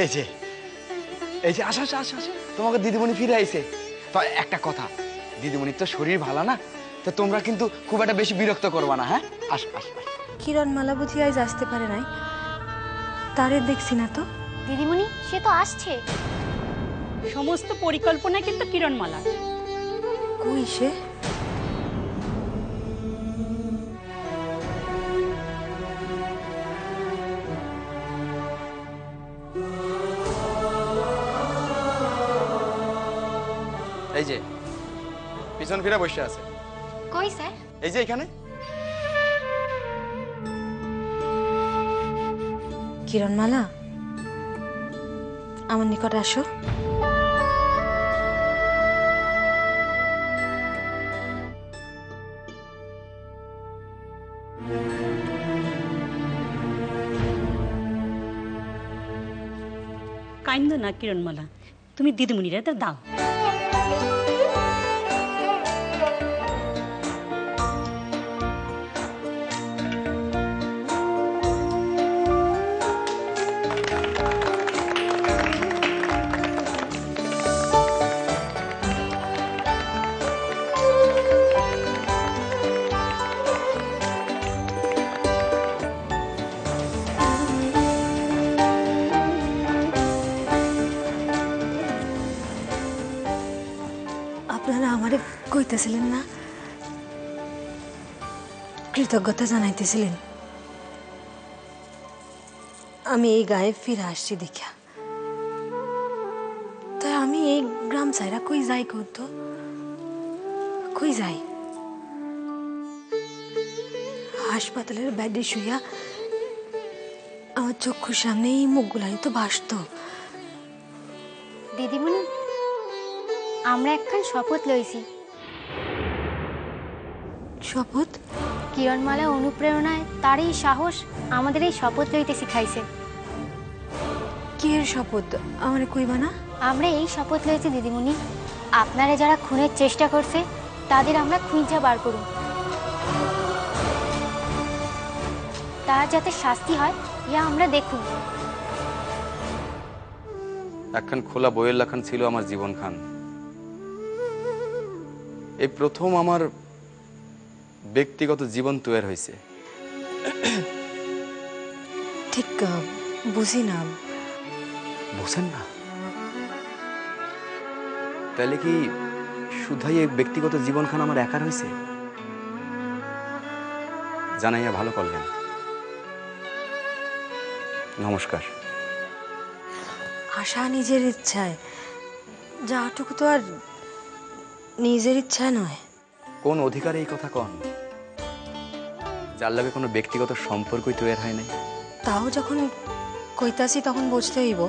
এই যে এই যে আসো আসো আসো আসো, তোমাকে দিদিমণি ফিরে আইছে। তো একটা কথা, দিদিমণির তো শরীর ভালো না, তো তোমরা কিন্তু খুব একটা বেশি বিরক্ত করবা না। হ্যাঁ, আসো আসো আসো। কিরণমালা বুঝি আজ আসতে পারে নাই, তারে দেখছি না তো। দিদিমণি সে তো আসছে। সমস্ত পরিকল্পনা কিন্তু কিরণমালার। কই সে? এই যে পিছন ফিরে বসে আছে। কই স্যার? এই যে এখানে। কিরণমালা, আমার নিকট আসো। কাইন্দ না কিরণমালা, তুমি দিদিমণিরা তো দাও। আপনারা আমারে কইতেছিলেন না, কৃতজ্ঞতা জানাইতেছিলেন আমি এই গায়ে ফিরে আসছি দেখা। তাই আমি এই গ্রাম ছাইরা কই যাই কত, কই যাই? হাসপাতালের বেডে শুইয়া আমার চক্ষুর সামনে এই মুখগুলাই তো ভাসত। দিদিমণি আমরা একখান শপথ লইছি। শপথ? কিরণমালা অনুপ্রেরণায় তার এই সাহস আমাদের এই শপথ লইতে শিখাইছে। কি এর শপথ আমার কইবা না? আমরা এই শপথ লইছি দিদিমণি, আপনারা যারা খুনের চেষ্টা করছে তাদের আমরা খুঁজা বার করুন, তার যাতে শাস্তি হয় ইয়া আমরা দেখুন। একখান খোলা বইয়ের লেখান ছিল আমার জীবন খান। এই প্রথম আমার ব্যক্তিগত জীবন তৈরি হয়েছে। ঠিক বুঝি না। বুঝেন না? তাহলে কি শুধুই এই ব্যক্তিগত জীবন খান আমার একার হয়েছে? জানাইয়া ভালো করলেন। নমস্কার। আশা নিজের ইচ্ছায়, যাটুকু তো আর নিজের ইচ্ছায় নয়। কোন অধিকারে এই কথা কন? যার লাগে কোনো ব্যক্তিগত সম্পর্কই তৈরি হয় নাই। তাও যখন কইতাছি তখন বুঝতে হইব।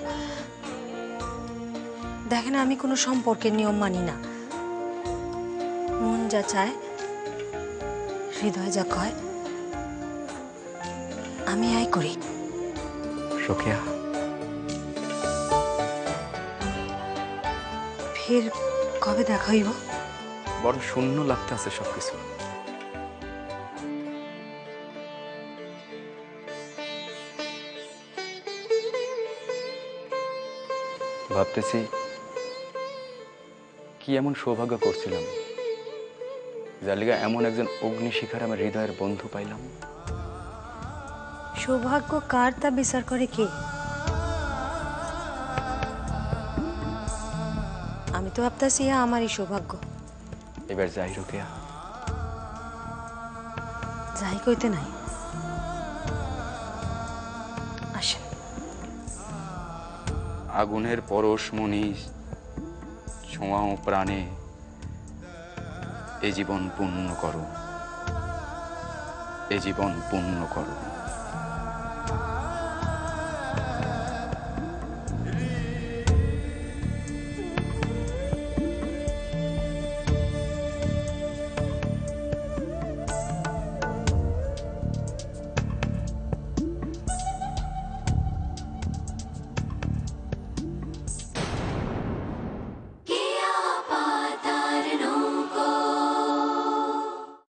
দেখেন, আমি কোনো সম্পর্কের নিয়ম মানি না। মন যা চায়, হৃদয় যা কয়, আমি আই করি। রোকেয়া, ফের কবে দেখা হইব? বড় শূন্য লাগতে আছে সবকিছু। ভাবতেছি কি এমন সৌভাগ্য করছিলাম যার লিগা এমন একজন অগ্নিশিখার আমার হৃদয়ের বন্ধু পাইলাম। সৌভাগ্য কার তা বিচার করে কে? আমি তো ভাবতেছি আমারই সৌভাগ্য। এবার যাই রোকেয়া, যাই কইতে নাই। আসেন। আগুনের পরশ মনি ছোঁয়াও প্রাণে এ জীবন পূর্ণ করো, এ জীবন পূর্ণ করো।